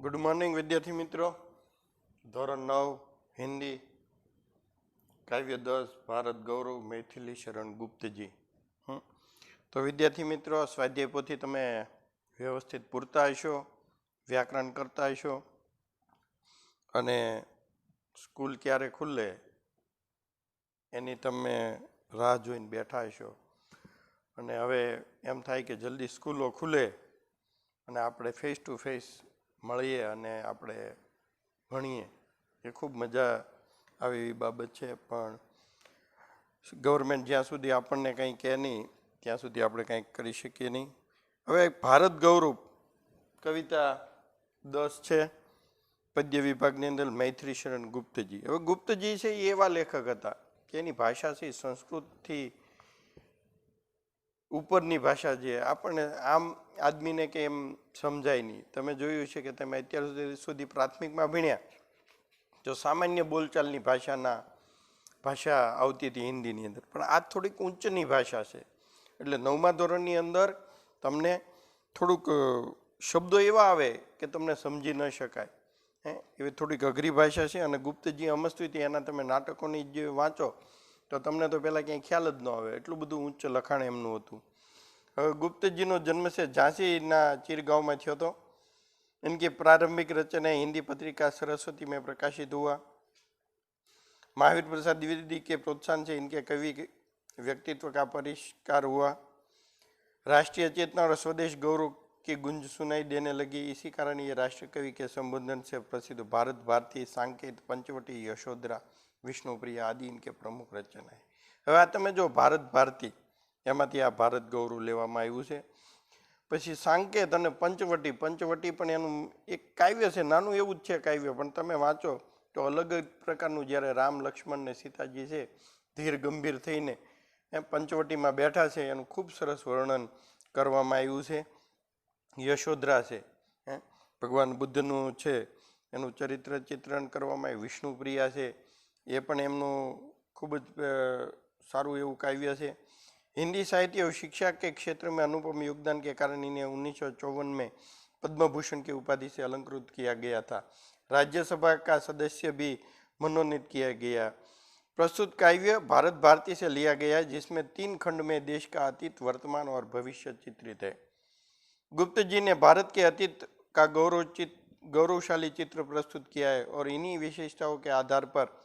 Good morning વિદ્યાર્થી મિત્રો. ધોરણ 9 હિન્દી કાવ્ય 10 ભારત ગૌરવ મૈથિલી શરણ ગુપ્તજી. તો વિદ્યાર્થી મિત્રો, સ્વાધ્યાય પોથી તમે વ્યવસ્થિત પૂરતા હશો, વ્યાકરણ કરતા હશો અને સ્કૂલ ક્યારે ખુલ્લે એની તમે રાહ જોઈને બેઠા હશો. અને હવે એમ થાય કે જલ્દી સ્કૂલો ખુલે અને આપણે ફેસ ટુ ફેસ મળીએ અને આપણે ભણીએ. એ ખૂબ મજા આવે એવી બાબત છે, પણ ગવર્મેન્ટ જ્યાં સુધી આપણને કંઈ કહે નહીં ત્યાં સુધી આપણે કંઈક કરી શકીએ નહીં. હવે ભારત ગૌરવ કવિતા 10 છે, પદ્ય વિભાગની અંદર મૈથિલી શરણ ગુપ્તજી. હવે ગુપ્તજી છે એ એવા લેખક હતા કે એની ભાષા છે સંસ્કૃતથી ઉપરની ભાષા છે. આપણને આમ આદમીને કે એમ સમજાય નહીં. તમે જોયું છે કે તમે અત્યાર સુધી પ્રાથમિકમાં ભણ્યા તો સામાન્ય બોલચાલની ભાષા આવતી હતી હિન્દીની અંદર, પણ આ થોડીક ઊંચની ભાષા છે. એટલે 9મા ધોરણની અંદર તમને થોડુંક શબ્દો એવા આવે કે તમને સમજી ન શકાય. એવી થોડીક અઘરી ભાષા છે. અને ગુપ્તજી અમસ્તુ હતી એના તમે નાટકોની જે વાંચો તો તમને તો પહેલાં ક્યાંય ખ્યાલ જ ન આવે, એટલું બધું ઊંચ લખાણ એમનું હતું. હવે ગુપ્તજીનો જન્મ છે ઝાંસીના ચીરગાંવમાં થયો હતો. इनकी प्रारंभिक रचनाएं हिंदी पत्रिका सरस्वती में प्रकाशित हुआ. महावीर प्रसाद द्विवेदी के प्रोत्साहन से इनके कवि व्यक्तित्व का परिष्कार हुआ. राष्ट्रीय चेतना और स्वदेश गौरव की गुंज सुनाई देने लगी. इसी कारण ये राष्ट्र कवि के संबोधन से प्रसिद्ध भारत भारती, सांकेत, पंचवटी, यशोधरा, विष्णुप्रिया आदि इनके प्रमुख रचनाएं. હવે આ તમે જો ભારત ભારતી એમાંથી આ ભારત ગૌરવ લેવામાં આવ્યું છે. પછી સાંકેત અને પંચવટી પણ એનું એક કાવ્ય છે, નાનું એવું જ છે કાવ્ય, પણ તમે વાંચો તો અલગ જ પ્રકારનું. જ્યારે રામ, લક્ષ્મણ ને સીતાજી છે ધીર ગંભીર થઈને પંચવટીમાં બેઠા છે એનું ખૂબ સરસ વર્ણન કરવામાં આવ્યું છે. યશોધરા છે, ભગવાન બુદ્ધનું છે, એનું ચરિત્ર ચિત્રણ કરવામાં આવ્યું. વિષ્ણુપ્રિયા છે, એ પણ એમનું ખૂબ જ સારું એવું काव्य છે. हिंदी साहित्य और शिक्षा के क्षेत्र में अनुपम योगदान के कारण इन्हें 1954 में पद्म भूषण की उपाधि से अलंकृत किया गया था. राज्यसभा का सदस्य भी मनोनीत किया गया. प्रस्तुत काव्य भारत भारती से लिया गया है, जिसमें 3 खंड में देश का अतीत, वर्तमान और भविष्य चित्रित है. गुप्त जी ने भारत के अतीत का गौरवशाली चित्र प्रस्तुत किया है और इन्हीं विशेषताओं के आधार पर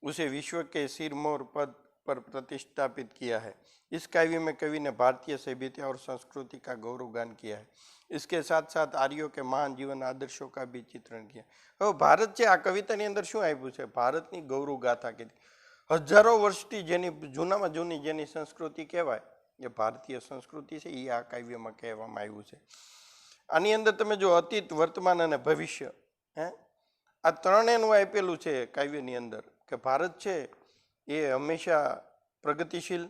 उसे विश्व के सिरमौर पद पर प्रतिष्ठापित किया है. इस काव्य में कवि ने भारतीय सभ्यता और संस्कृति का गौरवगान किया है. इसके साथ साथ आर्यों के महान जीवन आदर्शों का भी चित्रण किया. હવે ભારત છે આ કવિતાની અંદર શું આપ્યું છે? ભારતની ગૌરવ ગાથા કીધી. હજારો વર્ષથી જેની જૂનામાં જૂની જેની સંસ્કૃતિ કહેવાય એ ભારતીય સંસ્કૃતિ છે, એ આ કાવ્યમાં કહેવામાં આવ્યું છે. આની અંદર તમે જો અતીત, વર્તમાન અને ભવિષ્ય, આ ત્રણેયનું આપેલું છે કાવ્યની અંદર કે ભારત છે એ હંમેશા પ્રગતિશીલ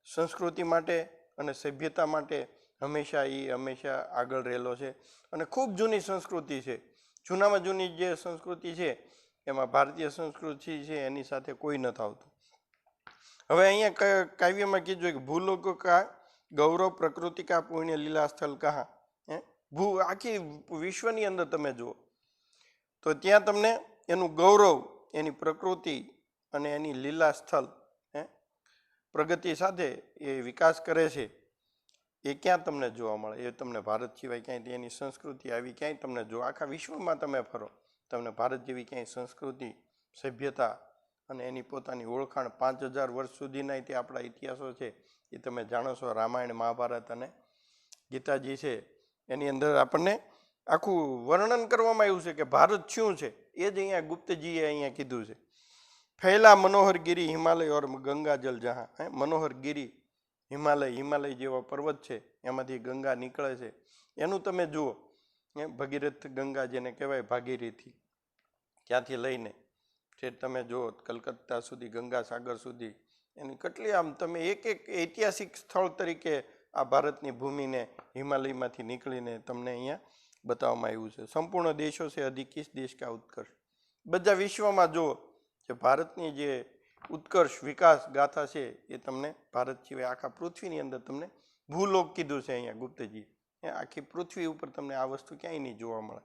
સંસ્કૃતિ માટે અને સભ્યતા માટે હંમેશા આગળ રહેલો છે અને ખૂબ જૂની સંસ્કૃતિ છે. જૂનામાં જૂની જે સંસ્કૃતિ છે એમાં ભારતીય સંસ્કૃતિ છે એની સાથે કોઈ નથી આવતું. હવે અહીંયા કાવ્યમાં કીધું કે ભૂલોક કા ગૌરવ, પ્રકૃતિ કા પુણ્ય, લીલા સ્થળ કહા. આખી વિશ્વની અંદર તમે જુઓ તો ત્યાં તમને એનું ગૌરવ, એની પ્રકૃતિ અને એની લીલા સ્થળ પ્રગતિ સાથે એ વિકાસ કરે છે, એ ક્યાં તમને જોવા મળે? એ તમને ભારત સિવાય ક્યાંય એની સંસ્કૃતિ આવી ક્યાંય તમને જો આખા વિશ્વમાં તમે ફરો તમને ભારત જેવી ક્યાંય સંસ્કૃતિ, સભ્યતા અને એની પોતાની ઓળખાણ 5000 વર્ષ સુધીના તે આપણા ઇતિહાસો છે એ તમે જાણો છો. રામાયણ, મહાભારત અને ગીતાજી છે એની અંદર આપણને આખું વર્ણન કરવામાં આવ્યું છે કે ભારત શું છે. એ જ અહીંયા ગુપ્તજીએ અહીંયા કીધું છે. ફેલા મનોહર ગિરી હિમાલય ઓર ગંગા જલ જહાં. મનોહર ગિરી હિમાલય જેવા પર્વત છે એમાંથી ગંગા નીકળે છે, એનું તમે જુઓ. ભગીરથ ગંગા જેને કહેવાય, ભાગીરથી, ત્યાંથી લઈને તમે જુઓ કલકત્તા સુધી, ગંગા સાગર સુધી, એની કેટલી આમ તમે એક ઐતિહાસિક સ્થળ તરીકે આ ભારતની ભૂમિને હિમાલયમાંથી નીકળીને તમને અહીંયા બતાવવામાં આવ્યું છે. સંપૂર્ણ દેશો છે અધિક કિસ દેશ કા ઉત્કર્ષ. બધા વિશ્વમાં જુઓ કે ભારતની જે ઉત્કર્ષ વિકાસ ગાથા છે એ તમને ભારત સિવાય આખા પૃથ્વીની અંદર તમને ભૂલોક કીધું છે અહીંયા ગુપ્તજી. આખી પૃથ્વી ઉપર તમને આ વસ્તુ ક્યાંય નહીં જોવા મળે.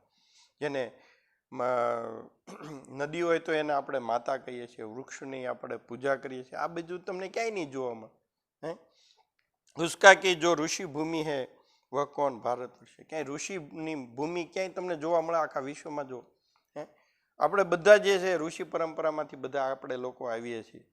જેને નદી હોય તો એને આપણે માતા કહીએ છીએ, વૃક્ષની આપણે પૂજા કરીએ છીએ. આ બધું તમને ક્યાંય નહીં જોવા મળે. હે ઉસ્કા કી જો ઋષિ ભૂમિ હે વહ કોણ ભારત વર્ષે. ક્યાંય ઋષિની ભૂમિ ક્યાંય તમને જોવા મળે આખા વિશ્વમાં? જો આપણે બધા જે છે ઋષિ પરંપરામાંથી બધા આપણે લોકો આવીએ છીએ.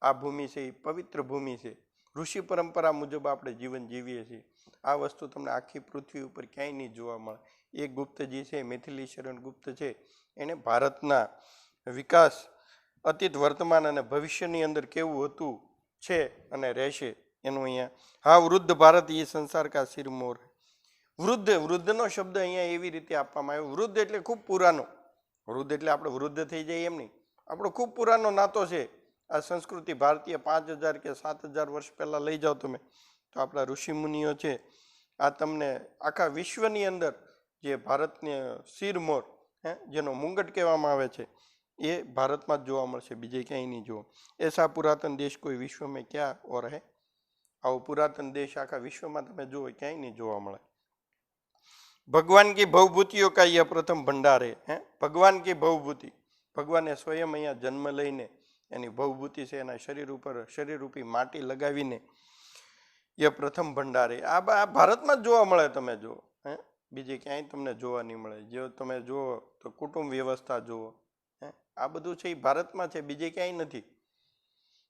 આ ભૂમિ છે એ પવિત્ર ભૂમિ છે. ઋષિ પરંપરા મુજબ આપણે જીવન જીવીએ છીએ. આ વસ્તુ તમને આખી પૃથ્વી ઉપર ક્યાંય નહીં જોવા મળે. એ ગુપ્તજી છે, મિથિલી શરણ ગુપ્ત છે, એને ભારતના વિકાસ અતીત, વર્તમાન અને ભવિષ્યની અંદર કેવું હતું, છે અને રહેશે એનું અહીંયા. હા વૃદ્ધ ભારત એ સંસાર કા શિરમોર. વૃદ્ધનો શબ્દ અહીંયા એવી રીતે આપવામાં આવ્યો. વૃદ્ધ એટલે ખૂબ પુરાનો. વૃદ્ધ એટલે આપણે વૃદ્ધ થઈ જાય એમ નહીં. આપણો ખૂબ પુરાનો નાતો છે આ સંસ્કૃતિ ભારતીય. 5000 કે 7000 વર્ષ પહેલાં લઈ જાઓ તમે તો આપણા ઋષિમુનિઓ છે. આ તમને આખા વિશ્વની અંદર જે ભારતને શિરમોર, જેનો મુંગટ કહેવામાં આવે છે, એ ભારતમાં જ જોવા મળશે, બીજે ક્યાંય નહીં જોવો. એસા પુરાતન દેશ કોઈ વિશ્વ મેં ક્યાં ઓર હે. આવો પુરાતન દેશ આખા વિશ્વમાં તમે જુઓ ક્યાંય નહીં જોવા મળે. ભગવાન કી ભવભૂતિઓ કા યહ પ્રથમ ભંડાર હે. ભગવાન કી ભવભૂતિ, ભગવાને સ્વયં અહીંયા જન્મ લઈને એની ભવભૂતિ છે એના શરીર ઉપર શરીરરૂપી માટી લગાવીને એ પ્રથમ ભંડારે. આ ભારતમાં જ જોવા મળે. તમે જુઓ બીજે ક્યાંય તમને જોવા નહીં મળે. જો તમે જુઓ તો કુટુંબ વ્યવસ્થા જુઓ, આ બધું છે એ ભારતમાં છે, બીજે ક્યાંય નથી.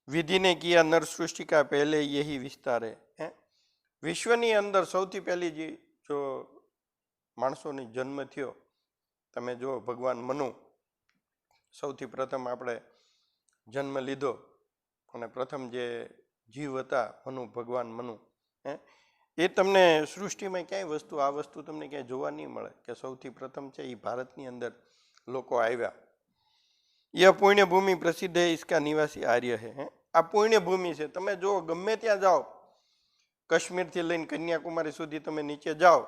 વિધિને કિયા નર સૃષ્ટિકા પહેલે યહી વિસ્તારે. વિશ્વની અંદર સૌથી પહેલી જે જો માણસોની જન્મ થયો, તમે જુઓ ભગવાન મનુ, સૌથી પ્રથમ આપણે જન્મ લીધો અને પ્રથમ જે જીવ હતા મનુ, ભગવાન મનુ, એ તમને સૃષ્ટિમાં ક્યાંય વસ્તુ આ વસ્તુ તમને ક્યાંય જોવા નહીં મળે કે સૌથી પ્રથમ છે એ ભારતની અંદર લોકો આવ્યા. યહ પુણ્ય ભૂમિ પ્રસિદ્ધ હે ઇસકા નિવાસી આર્ય હે. આ પુણ્ય ભૂમિ છે. તમે જુઓ ગમે ત્યાં જાઓ, કાશ્મીરથી લઈને કન્યાકુમારી સુધી તમે નીચે જાઓ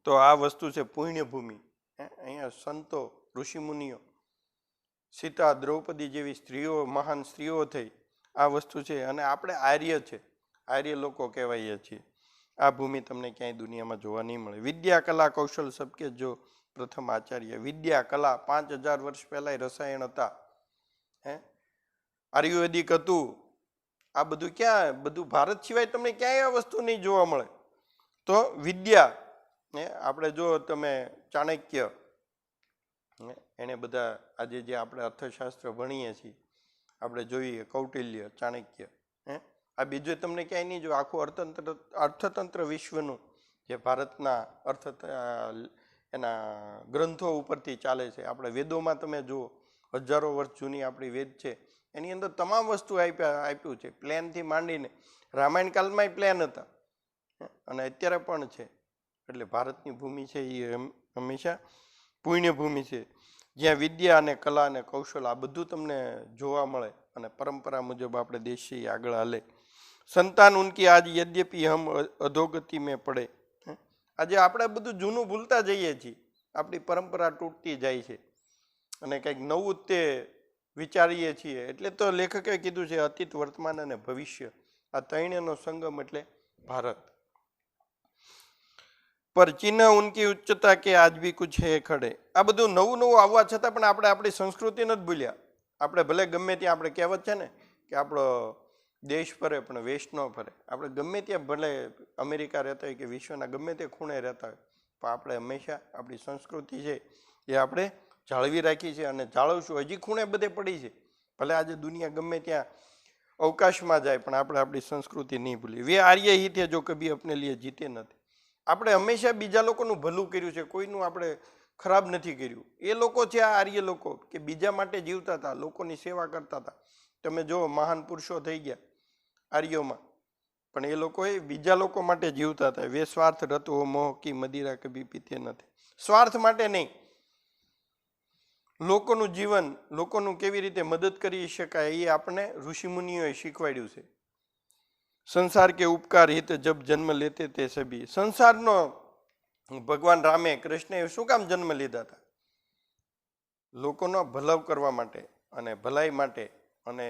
તો આ વસ્તુ છે પુણ્ય ભૂમિ. અહીંયા સંતો, ઋષિમુનિઓ, સીતા, દ્રૌપદી જેવી સ્ત્રીઓ, મહાન સ્ત્રીઓ થઈ, આ વસ્તુ છે. અને આપણે આર્ય છે, આર્ય લોકો કહેવાઈએ છીએ. આ ભૂમિ તમને ક્યાંય દુનિયામાં જોવા નહીં મળે. વિદ્યા કલા કૌશલ સબકે જો પ્રથમ આચાર્ય. વિદ્યા કલા 5000 વર્ષ પહેલા રસાયણ હતા, આયુર્વેદિક હતું. આ બધું ક્યાં, બધું ભારત સિવાય તમને ક્યાંય આ વસ્તુ નહીં જોવા મળે. તો વિદ્યા આપણે જો તમે ચાણક્ય, એને બધા આજે જે આપણે અર્થશાસ્ત્ર ભણીએ છીએ, આપણે જોઈએ કૌટિલ્ય, ચાણક્ય, આ બીજું તમને ક્યાંય નહીં જો. આખું અર્થતંત્ર વિશ્વનું જે ભારતના એના ગ્રંથો ઉપરથી ચાલે છે. આપણે વેદોમાં તમે જુઓ, હજારો વર્ષ જૂની આપણી વેદ છે, એની અંદર તમામ વસ્તુ આપ્યું છે. પ્લેનથી માંડીને રામાયણ કાલમાંય પ્લેન હતા અને અત્યારે પણ છે. એટલે ભારતની ભૂમિ છે એ હંમેશા પુણ્ય ભૂમિ છે, જ્યાં વિદ્યા અને કલા અને કૌશલ આ બધું તમને જોવા મળે અને પરંપરા મુજબ આપણે દેશ છે એ આગળ હાલે. સંતાન ઉનકી આજ યદ્યપી હમ અધોગતિ મેં પડે. આજે આપણે બધું જૂનું ભૂલતા જઈએ છીએ, આપણી પરંપરા તૂટતી જાય છે અને કંઈક નવું તે વિચારીએ છીએ. એટલે તો લેખકે કીધું છે અતીત, વર્તમાન અને ભવિષ્ય, આ ત્રણેયનો સંગમ એટલે ભારત. પર ચિહ્ન ઉનકી ઉચ્ચતા કે આજ બી કુછ હે ખડે. આ બધું નવું આવવા છતાં પણ આપણે આપણી સંસ્કૃતિ નથી ભૂલ્યા. આપણે ભલે ગમે ત્યાં, આપણે કહેવત છે ને કે આપણો દેશ ફરે પણ વેશ ન ફરે. આપણે ગમે ત્યાં, ભલે અમેરિકા રહેતા હોય કે વિશ્વના ગમે તે ખૂણે રહેતા હોય, પણ આપણે હંમેશા આપણી સંસ્કૃતિ છે એ આપણે જાળવી રાખી છે અને જાળવશું. હજી ખૂણે બધે પડી છે. ભલે આજે દુનિયા ગમે ત્યાં અવકાશમાં જાય પણ આપણે આપણી સંસ્કૃતિ નહીં ભૂલી. વે આર્ય હિત હે જો કભી અપને લીએ જીતે નથી. આપણે હંમેશા બીજા લોકોનું ભલું કર્યું છે, કોઈનું આપણે ખરાબ નથી કર્યું. એ લોકો છે આ આર્ય લોકો કે બીજા માટે જીવતા હતા, લોકોની સેવા કરતા હતા. તમે જો મહાન પુરુષો થઈ ગયા આર્યોમાં, પણ એ લોકોએ બીજા લોકો માટે જીવતા હતા. વે સ્વાર્થ રત હો મોહ કી મદિરા કભી પીતે નથી. સ્વાર્થ માટે નહીં, લોકોનું જીવન, લોકોનું કેવી રીતે મદદ કરી શકાય એ આપણે ઋષિમુનિઓએ શીખવાડ્યું છે. સંસાર કે ઉપકાર હિત જબ જન્મ લેતે તે સભી. સંસારનો ભગવાન રામે, કૃષ્ણએ શું કામ જન્મ લીધા હતા? લોકોનો ભલાવ કરવા માટે અને ભલાઈ માટે અને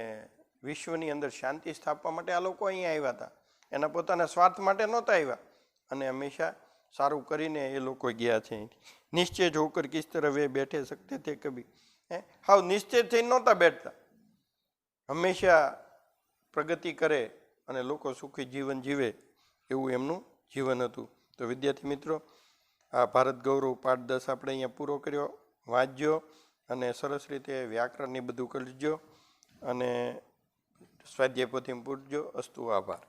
વિશ્વની અંદર શાંતિ સ્થાપવા માટે આ લોકો અહીંયા આવ્યા હતા. એના પોતાના સ્વાર્થ માટે નહોતા આવ્યા અને હંમેશા સારું કરીને એ લોકો ગયા છે. નિશ્ચય હોकर किस तरह वे बैठे सकते थे कभी, હાવ નિશ્ચય થઈને નહોતા બેઠતા, હંમેશા પ્રગતિ કરે અને લોકો સુખી જીવન જીવે એવું એમનું જીવન હતું. તો વિદ્યાર્થી મિત્રો, આ ભારત ગૌરવ પાઠ 10 આપણે અહીંયા પૂરો કર્યો. વાંચજો અને સરસ રીતે વ્યાકરણની બધું કરજો અને સ્વાધ્યાય પોથીમાં પૂરજો. અસ્તુ, આભાર.